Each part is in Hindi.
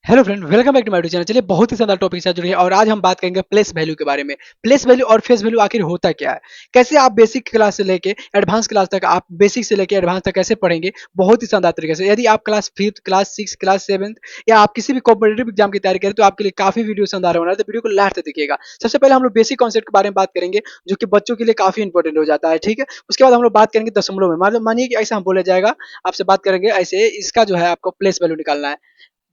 Hello friend, welcome back to my YouTube channel. चलिए, बहुत ही शानदार टॉपिक से जुड़े हैं और आज हम बात करेंगे प्लेस वैल्यू के बारे में। प्लेस वैल्यू और फेस वैल्यू आखिर होता क्या है, कैसे आप बेसिक क्लास से लेके एडवांस क्लास तक, आप बेसिक से लेके एडवांस तक कैसे पढ़ेंगे बहुत ही शानदार तरीके से। यदि आप class fifth, class six, class seventh या आप किसी भी कॉम्पिटेटिव एग्जाम की तैयारी करें तो आपके लिए काफी वीडियो शानदार होना है, तो वीडियो को लास्ट तक देखिएगा। सबसे पहले हम लोग बेसिक कॉन्सेप्ट के बारे में बात करेंगे, जो कि बच्चों के लिए काफी इंपॉर्टेंट हो जाता है। ठीक है, उसके बाद हम लोग बात करेंगे दशमलव में। मतलब मानिए कि ऐसा हम बोला जाएगा, आपसे बात करेंगे ऐसे, इसका जो है आपको प्लेस वैल्यू निकालना है,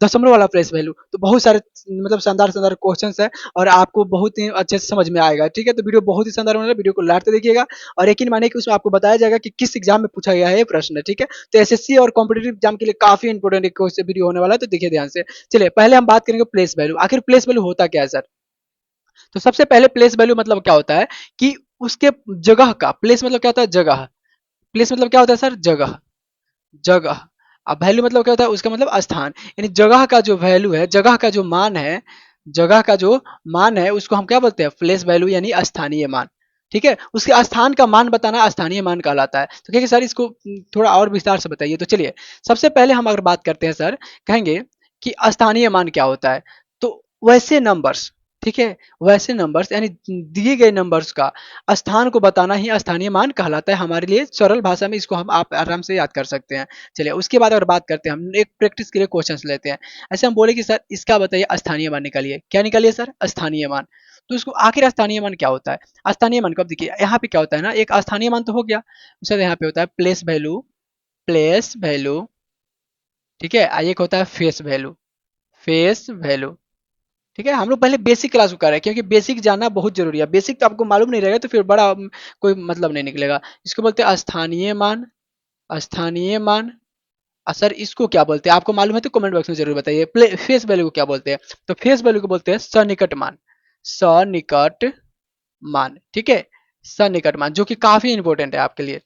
दशमलव वाला प्लेस वैल्यू। तो बहुत सारे मतलब शानदार शानदार क्वेश्चंस है और आपको बहुत ही अच्छे से समझ में आएगा। ठीक है, तो वीडियो बहुत ही शानदार होने वाला है, वीडियो को लास्ट तक देखिएगा। और यकीन मानिए कि उसमें आपको बताया जाएगा कि किस एग्जाम में पूछा गया है ये प्रश्न। ठीक है, तो एसएससी और कॉम्पिटेटिव एग्जाम के लिए काफी इंपॉर्टेंट एक वीडियो होने वाला है, तो देखिए ध्यान से। चलिए, पहले हम बात करेंगे प्लेस वैल्यू। आखिर प्लेस वैल्यू होता क्या है सर? तो सबसे पहले प्लेस वैल्यू मतलब क्या होता है कि उसके जगह का, प्लेस मतलब क्या होता है? जगह। प्लेस मतलब क्या होता है सर? जगह। जगह। अब वैल्यू मतलब क्या होता है? उसका मतलब स्थान। यानी जगह का जो वैल्यू है, जगह का जो मान है, जगह का जो मान है उसको हम क्या बोलते हैं? प्लेस वैल्यू, यानी स्थानीय मान। ठीक है, उसके स्थान का मान बताना स्थानीय मान कहलाता है। तो कहेंगे सर इसको थोड़ा और विस्तार से बताइए। तो चलिए, सबसे पहले हम अगर बात करते हैं सर, कहेंगे कि स्थानीय मान क्या होता है। तो वैसे नंबर्स, ठीक है, वैसे नंबर्स यानी दिए गए नंबर्स का स्थान को बताना ही स्थानीय मान कहलाता है। हमारे लिए सरल भाषा में इसको हम आप आराम से याद कर सकते हैं। चलिए, उसके बाद अगर बात करते हैं, हम एक प्रैक्टिस के लिए क्वेश्चन लेते हैं। ऐसे हम बोले कि सर इसका बताइए स्थानीय मान निकालिए। क्या निकालिए सर? स्थानीय मान। तो उसको आखिर स्थानीय मान क्या होता है? स्थानीय मान कब देखिए, यहाँ पे क्या होता है ना, एक स्थानीय मान तो हो गया, उसके बाद यहाँ पे होता है प्लेस वैल्यू। प्लेस वैल्यू, ठीक है, एक होता है फेस वैल्यू। Face value. ठीक है, हम लोग पहले बेसिक क्लास को कर रहे हैं, क्योंकि बेसिक जानना बहुत जरूरी है। बेसिक तो आपको मालूम नहीं रहेगा तो फिर बड़ा कोई मतलब नहीं निकलेगा। इसको बोलते हैं स्थानीय मान। स्थानीय मान। सर इसको क्या बोलते हैं आपको मालूम है तो कमेंट बॉक्स में जरूर बताइए। फेस वैल्यू को क्या बोलते हैं? तो फेस वैल्यू को बोलते हैं सन्निकट मान। सन्निकट मान, ठीक है, सन्निकट मान, जो कि काफी इंपॉर्टेंट है आपके लिए।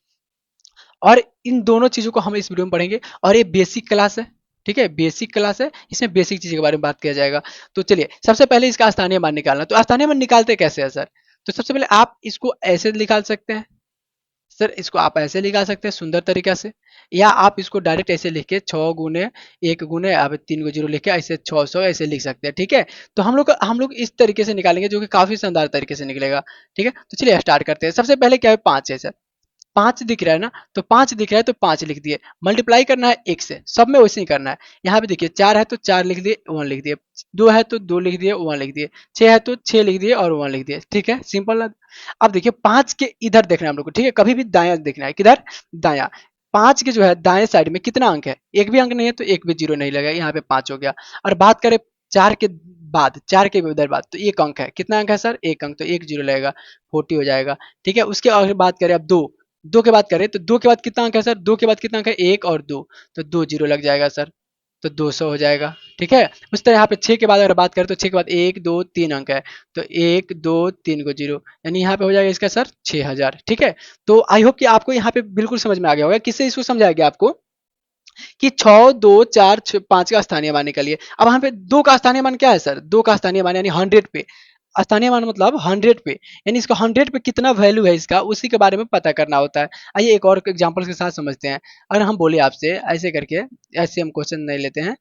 और इन दोनों चीजों को हम इस वीडियो में पढ़ेंगे। और ये बेसिक क्लास है, ठीक है, बेसिक क्लास है, इसमें बेसिक चीजों के बारे में बात किया जाएगा। तो चलिए, सबसे पहले इसका स्थानीय मान निकालना। तो स्थानीय मान निकालते कैसे है सर? तो सबसे पहले आप इसको ऐसे निकाल सकते हैं सर, इसको आप ऐसे निकाल सकते हैं सुंदर तरीका से, या आप इसको डायरेक्ट ऐसे लिख के 6 गुने 1 गुने आप 3 को 0 लिख के ऐसे 600 ऐसे लिख सकते हैं। ठीक है, तो हम लोग इस तरीके से निकालेंगे, जो कि काफी शानदार तरीके से निकलेगा। ठीक है, तो चलिए स्टार्ट करते हैं। सबसे पहले क्या है? 5 है सर। 5 दिख रहा है ना, तो 5 दिख रहा है तो 5 लिख दिए। मल्टीप्लाई करना है 1 से, सब में वैसे ही करना है। यहाँ पे देखिए 4 है तो 4 लिख दिए, 1 लिख दिए। 2 है तो 2 लिख दिए, 1 लिख दिए। 6 है तो 6 लिख दिए और 1 लिख दिए। ठीक है, सिंपल ना। अब देखिए 5 के इधर देखना है हम लोग को, ठीक है, कभी भी दाया देखना है। किधर? दाया। 5 के जो है दाएं साइड में कितना अंक है? एक भी अंक नहीं है तो एक भी जीरो नहीं लगेगा। यहाँ पे 5 हो गया। और बात करें 4 के बाद, 4 के इधर बाद, तो एक अंक है। कितना अंक है सर? एक अंक, तो एक जीरो लगेगा, 40 हो जाएगा। ठीक है, उसके आगे बात करें अब 2। 2 के बाद करें तो 2 के बाद कितना अंक है सर? 2 के बाद कितना अंक है? 1 और 2, तो 2 जीरो लग जाएगा सर, तो 200 हो जाएगा। ठीक है, उस तरह यहाँ पे 6 के बाद अगर बात करें तो 6 के बाद 1 2 3 अंक है, तो 1 2 3 को जीरो, यानी यहाँ पे हो जाएगा इसका सर 6000। ठीक है, तो आई होप कि आपको यहाँ पे बिल्कुल समझ में आ गया होगा। किससे इसको समझाया गया आपको कि 6 2 4 5 का स्थानीय मान निकालिए। अब यहाँ पे 2 का स्थानीय मान क्या है सर? 2 का स्थानीय मान यानी 100 पे। स्थानीय मान मतलब 100 पे, यानी इसका 100 पे कितना वैल्यू है इसका, उसी के बारे में पता करना होता है। आइए एक और एग्जांपल के साथ समझते हैं। अगर हम बोले आपसे ऐसे करके, ऐसे हम क्वेश्चन नहीं लेते हैं,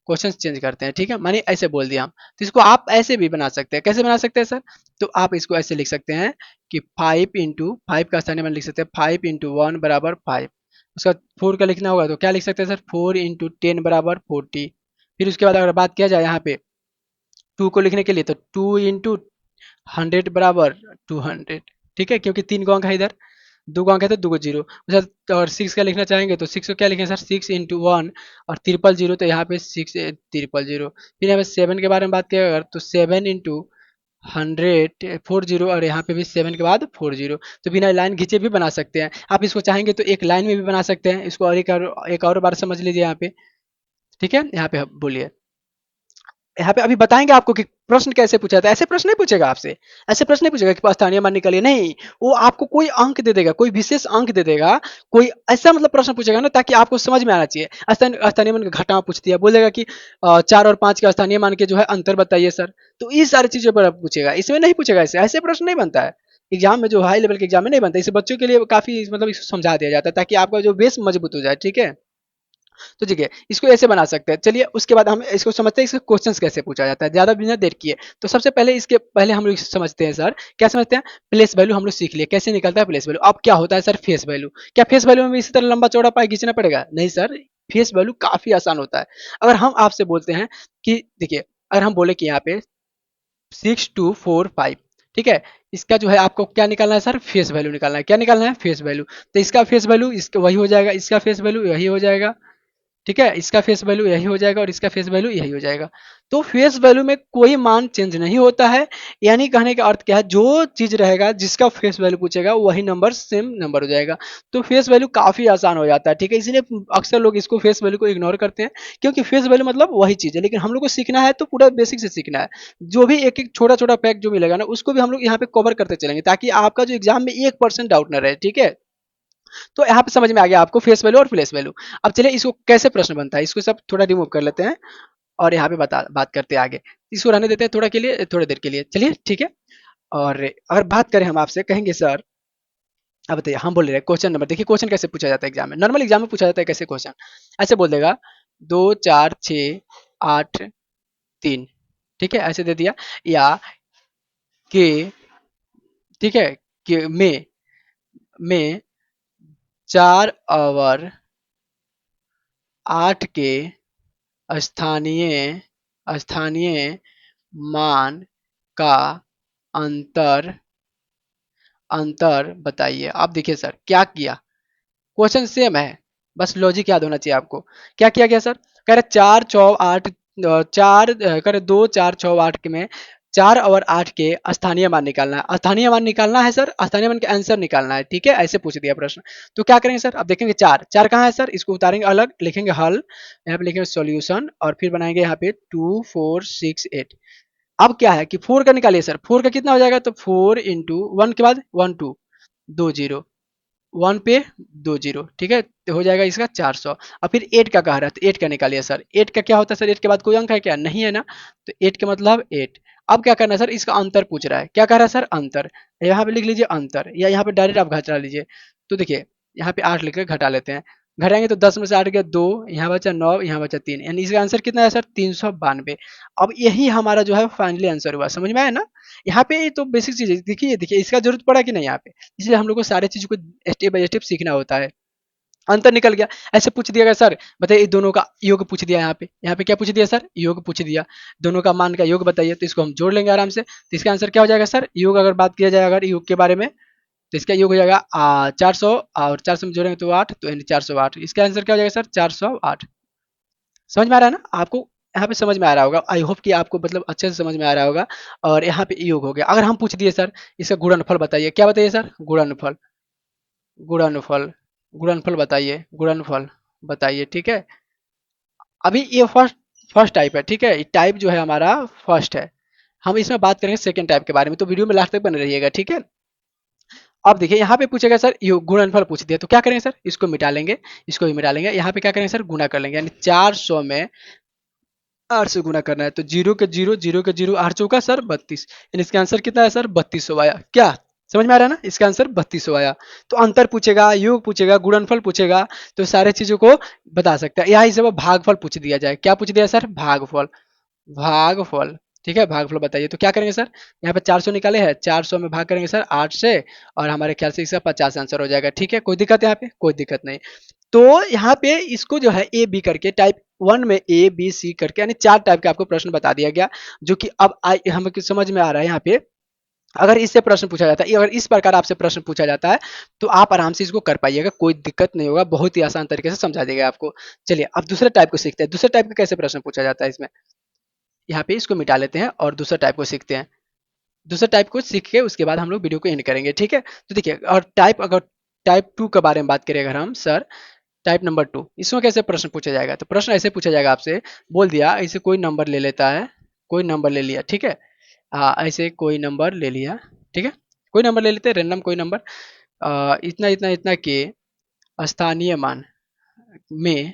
क्वेश्चन चेंज करते हैं। ठीक है, मानिए ऐसे बोल दिया हम, तो इसको आप ऐसे भी बना सकते हैं। कैसे बना सकते हैं सर? तो आप इसको ऐसे लिख सकते हैं कि 5 का स्थानीय मान लिख सकते हैं, 5 × 1 बराबर 5। उसका 4 का लिखना होगा तो क्या लिख सकते हैं सर? 4 × 10 बराबर 40। फिर उसके बाद अगर बात किया जाए यहाँ पे 2 को लिखने के लिए, तो 2 × 100 बराबर 200। ठीक है, क्योंकि 3 को अंक है इधर, 2 को अंक है तो 2 को जीरो। और 6 का लिखना चाहेंगे तो 6 को क्या लिखें सर? 6 × 1 और ट्रिपल जीरो, तो यहाँ पे 6 ट्रिपल जीरो। फिर यहाँ पे 7 के बारे में बात किया अगर, तो 7 × 100 40, और यहाँ पे भी 7 के बाद 40। तो बिना लाइन खींचे भी बना सकते हैं। आप इसको चाहेंगे तो एक लाइन में भी बना सकते हैं इसको। और एक और बार समझ लीजिए यहाँ पे। ठीक है, यहाँ पे बोलिए। यहाँ पे अभी बताएंगे आपको कि प्रश्न कैसे पूछा था। ऐसे प्रश्न नहीं पूछेगा आपसे, ऐसे प्रश्न नहीं पूछेगा कि स्थानीय मान निकालिए, नहीं। वो आपको कोई अंक दे देगा, कोई विशेष अंक दे देगा, कोई ऐसा मतलब प्रश्न पूछेगा ना, ताकि आपको समझ में आना चाहिए। स्थानीय मान का घटाव पूछ दिया, बोलेगा कि 4 और 5 के स्थानीय मान के जो है अंतर बताइए सर। तो इस सारी चीजों पर आप पूछेगा, इसमें नहीं पूछेगा। ऐसे ऐसे प्रश्न नहीं बनता है एग्जाम में, जो हाई लेवल के एग्जाम में नहीं बनता। इसे बच्चों के लिए काफी मतलब इसको समझा दिया जाता है ताकि आपका जो बेस मजबूत हो जाए। ठीक है, तो ठीक है, इसको ऐसे बना सकते हैं। चलिए उसके बाद हम इसको समझते हैं इसका क्वेश्चंस कैसे पूछा जाता है, ज़्यादा बिना देर किए। तो सबसे पहले इसके पहले हम लोग समझते हैं सर, क्या समझते हैं? प्लेस वैल्यू हम लोग सीख लिए, कैसे निकलता है प्लेस वैल्यू। अब क्या होता है सर फेस वैल्यू? क्या फेस वैल्यू में भी इसी तरह लंबा चौड़ा पाई खींचना पड़ेगा? नहीं सर, फेस वैल्यू काफ़ी आसान होता है। अगर हम आपसे बोलते हैं कि देखिए, अगर हम बोले कि यहाँ पे 6245, ठीक है, इसका जो है आपको क्या निकालना है सर? फेस वैल्यू निकालना है। क्या निकालना है? Face value. तो इसका फेस वैल्यू इसका वही हो जाएगा, इसका फेस वैल्यू यही हो जाएगा, ठीक है, इसका फेस वैल्यू यही हो जाएगा और इसका फेस वैल्यू यही हो जाएगा। तो फेस वैल्यू में कोई मान चेंज नहीं होता है। यानी कहने का अर्थ क्या है, जो चीज रहेगा जिसका फेस वैल्यू पूछेगा वही नंबर सेम नंबर हो जाएगा। तो फेस वैल्यू काफी आसान हो जाता है, ठीक है, इसलिए अक्सर लोग इसको फेस वैल्यू को इग्नोर करते हैं, क्योंकि फेस वैल्यू मतलब वही चीज है। लेकिन हम लोग को सीखना है तो पूरा बेसिक से सीखना है। जो भी एक एक छोटा छोटा फैक्ट जो मिलेगा ना, उसको भी हम लोग यहाँ पे कवर करते चलेंगे, ताकि आपका जो एग्जाम में 1% डाउट न रहे, ठीक है। तो यहाँ पे समझ में आ गया आपको फेस वैल्यू और प्लेस वैल्यू। अब चलिए इसको कैसे प्रश्न बनता है, इसको सब थोड़ा रिमूव कर लेते हैं और यहाँ पे बात करते हैं आगे। इसको रहने देते हैं थोड़ा के लिए, थोड़ी देर के लिए, चलिए ठीक है। और अगर बात करें हम आपसे कहेंगे सर, अब बताइए, हम बोल रहे हैं क्वेश्चन नंबर, देखिए क्वेश्चन कैसे पूछा जाता है एग्जाम में, नॉर्मल एग्जाम में पूछा जाता है कैसे क्वेश्चन। ऐसे बोल देगा 2 4 6 8 3, ठीक है, ऐसे दे दिया। या के, ठीक है, के में 4 और 8 के स्थानीय स्थानीय मान का अंतर अंतर बताइए। आप देखिए सर क्या किया, क्वेश्चन सेम है, बस लॉजिक याद होना चाहिए आपको। क्या किया गया सर? कह रहे 4 6 8, कह रहे 2 4 6 8 के में 4 और 8 के स्थानीय मान निकालना है। स्थानीय मान निकालना है सर, स्थानीय मान का आंसर निकालना है, ठीक है, ऐसे पूछ दिया प्रश्न। तो क्या करेंगे सर? अब देखेंगे चार चार कहाँ है सर, इसको उतारेंगे अलग, लिखेंगे हल, यहाँ पे लिखेंगे सॉल्यूशन और फिर बनाएंगे यहाँ पे 2 4 6 8। अब क्या है कि 4 का निकालिए सर, 4 का कितना हो जाएगा? तो 4 × 1 के बाद 1 2 2 0, 1 पे 2 0, ठीक है, तो हो जाएगा इसका 400। और फिर 8 का कह रहा है तो 8 का निकालिए सर। 8 का क्या होता है सर? 8 के बाद कोई अंक है क्या? नहीं है ना, तो 8 का मतलब 8। अब क्या करना है सर? इसका अंतर पूछ रहा है, क्या कह रहा है सर? अंतर। यहाँ पे लिख लीजिए अंतर, या यहाँ पे डायरेक्ट आप घटा लीजिए। तो देखिए यहाँ पे 8 लिख कर घटा लेते हैं, घटाएंगे तो 10 में से 8 गया 2, यहाँ बचा 9, यहाँ बचा 3, यानी इसका आंसर कितना है सर? 392। अब यही हमारा जो है फाइनली आंसर हुआ, समझ में आया ना? यहाँ पे तो बेसिक चीज है, देखिए देखिए इसका जरूरत पड़ा कि नहीं यहाँ पे, इसलिए हम लोग को सारे चीजों को स्टेप बाय स्टेप सीखना होता है। अंतर निकल गया, ऐसे पूछ दिया गया सर, बताइए इन दोनों का योग पूछ दिया। यहाँ पे क्या पूछ दिया सर? योग पूछ दिया। दोनों का मान का योग बताइए, तो इसको हम जोड़ लेंगे आराम से। तो इसका आंसर क्या हो जाएगा सर? योग अगर बात किया जाए अगर योग के बारे में, तो इसका योग हो जाएगा 400, और 400 में जोड़ेंगे तो 8, तो यानी 408। इसका आंसर क्या हो जाएगा सर? 408। समझ में आ रहा है ना आपको? यहाँ पे समझ में आ रहा होगा, आई होप कि आपको मतलब अच्छे से समझ में आ रहा होगा। और यहाँ पे योग हो गया। अगर हम पूछ दिए सर इसका गुणनफल बताइए, क्या बताइए सर? गुणनफल, गुणनफल, गुणनफल बताइए, गुणनफल बताइए, ठीक है। अभी ये फर्स्ट फर्स्ट टाइप है, ठीक है, टाइप जो है हमारा फर्स्ट है। हम इसमें बात करेंगे सेकंड टाइप के बारे में, तो वीडियो में लास्ट तक बने रहिएगा, ठीक है। अब देखिए यहाँ पे पूछेगा सर ये गुणनफल पूछ दिया, तो क्या करेंगे सर? इसको मिटा लेंगे, इसको भी मिटा लेंगे। यहाँ पे क्या करेंगे सर? गुणा कर लेंगे, यानी 400 में 8 से गुना करना है, तो जीरो के जीरो, जीरो के जीरो, 8 चौका सर 32, यानी इसका आंसर कितना है सर? 3200 आया। क्या समझ में आ रहा है ना? इसका आंसर 3200 आया। तो अंतर पूछेगा, योग पूछेगा, गुणनफल पूछेगा, तो सारे चीजों को बता सकता है। यहाँ इसे भागफल पूछ दिया जाए, क्या पूछ दिया सर? भागफल, भागफल, ठीक है, भागफल बताइए। तो क्या करेंगे सर? यहाँ पे 400 निकाले हैं, 400 में भाग करेंगे सर 8 से, और हमारे ख्याल से इसका 50 आंसर हो जाएगा, ठीक है। कोई दिक्कत है यहाँ पे? कोई दिक्कत नहीं। तो यहाँ पे इसको जो है ए बी करके, टाइप 1 में ए बी सी करके, यानी 4 टाइप के आपको प्रश्न बता दिया गया, जो कि अब हमें समझ में आ रहा है। यहाँ पे अगर इससे प्रश्न पूछा जाता है, अगर इस प्रकार आपसे प्रश्न पूछा जाता है, तो आप आराम से इसको कर पाइएगा, कोई दिक्कत नहीं होगा, बहुत ही आसान तरीके से समझा देगा आपको। चलिए अब दूसरे टाइप को सीखते हैं, दूसरे टाइप का कैसे प्रश्न पूछा जाता है इसमें। यहाँ पे इसको मिटा लेते हैं और दूसरा टाइप को सीखते हैं। दूसरा टाइप को सीख के उसके बाद हम लोग वीडियो को एंड करेंगे, ठीक है। तो देखिए, और टाइप अगर टाइप 2 के बारे में बात करें अगर हम सर, टाइप नंबर 2, इसमें कैसे प्रश्न पूछा जाएगा? तो प्रश्न ऐसे पूछा जाएगा आपसे, बोल दिया ऐसे कोई नंबर ले लेता है, कोई नंबर ले लिया, ठीक है। ऐसे कोई नंबर ले लिया, ठीक है, कोई नंबर ले लेते हैं रैंडम कोई नंबर, इतना इतना इतना के स्थानीय मान में,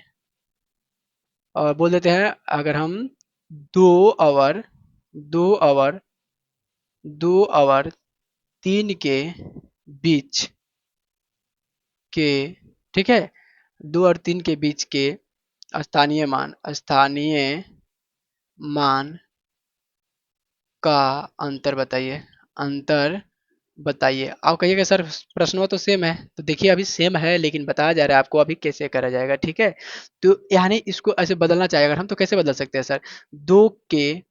और बोल देते हैं अगर हम 2 आवर, 2 आवर, 2 आवर 3 के बीच के, ठीक है, 2 और 3 के बीच के स्थानीय मान का अंतर बताइए। अंतर बताइए। आप कहिएगा सर प्रश्नों तो सेम है, तो देखिए अभी सेम है लेकिन बताया जा रहा है आपको अभी कैसे करा जाएगा, ठीक है। तो यानी इसको ऐसे बदलना चाहिए अगर हम, तो कैसे बदल सकते हैं सर? दो के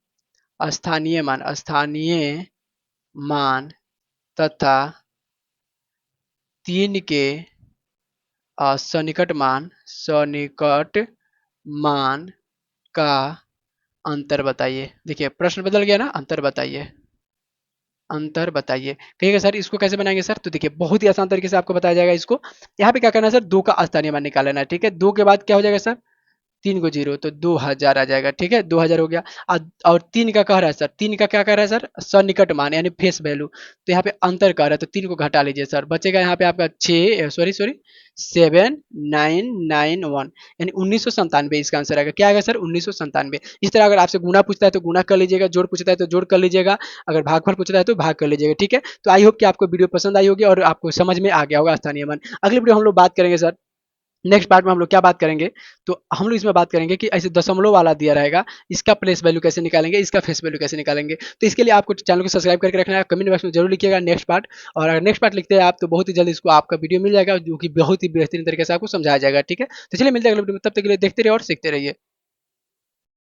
स्थानीय मान तथा तीन के सन्निकट मान का अंतर बताइए। देखिए प्रश्न बदल गया ना, अंतर बताइए। अंतर बताइए कहिएगा सर इसको कैसे बनाएंगे सर? तो देखिए बहुत ही आसान तरीके से आपको बताया जाएगा इसको। यहाँ पे क्या करना है सर, दो का स्थानीय मान निकाल लेना है, ठीक है। दो के बाद क्या हो जाएगा सर, तीन को जीरो, तो 2000 आ जाएगा, ठीक है। 2000 हो गया। और तीन का कह रहा है सर, तीन का क्या कह रहा है सर, सन्निकट मान यानी फेस वैल्यू। तो यहाँ पे अंतर कह रहा है, तो तीन को घटा लीजिए सर, बचेगा यहाँ पे आपका 6, सॉरी सॉरी, 7991, यानी 1997 इसका आंसर आएगा। क्या आएगा सर, 1997। इस तरह अगर आपसे गुना पूछता है तो गुना कर लीजिएगा, जोड़ पूछता है तो जोड़ कर लीजिएगा, अगर भागफल पूछता है तो भाग कर लीजिएगा, ठीक है। तो आई होप कि आपको वीडियो पसंद आई होगी और आपको समझ में आ गया होगा स्थानीय मान। अगली वीडियो हम लोग बात करेंगे सर, नेक्स्ट पार्ट में हम लोग क्या बात करेंगे, तो हम लोग इसमें बात करेंगे कि ऐसे दशमलव वाला दिया रहेगा, इसका प्लेस वैल्यू कैसे निकालेंगे, इसका फेस वैल्यू कैसे निकालेंगे। तो इसके लिए आपको चैनल को सब्सक्राइब करके रखना है, कमेंट बॉक्स में जरूर लिखिएगा नेक्स्ट पार्ट। और अगर नेक्स्ट पार्ट लिखते हैं आप तो बहुत ही जल्द इसको आपका वीडियो मिल जाएगा, जो कि बहुत ही बेहतरीन तरीके से आपको समझाया जाएगा, ठीक है। तो चलिए मिलते हैं अगले वीडियो में, तब तक के लिए देखते रहिए और सीखते रहिए।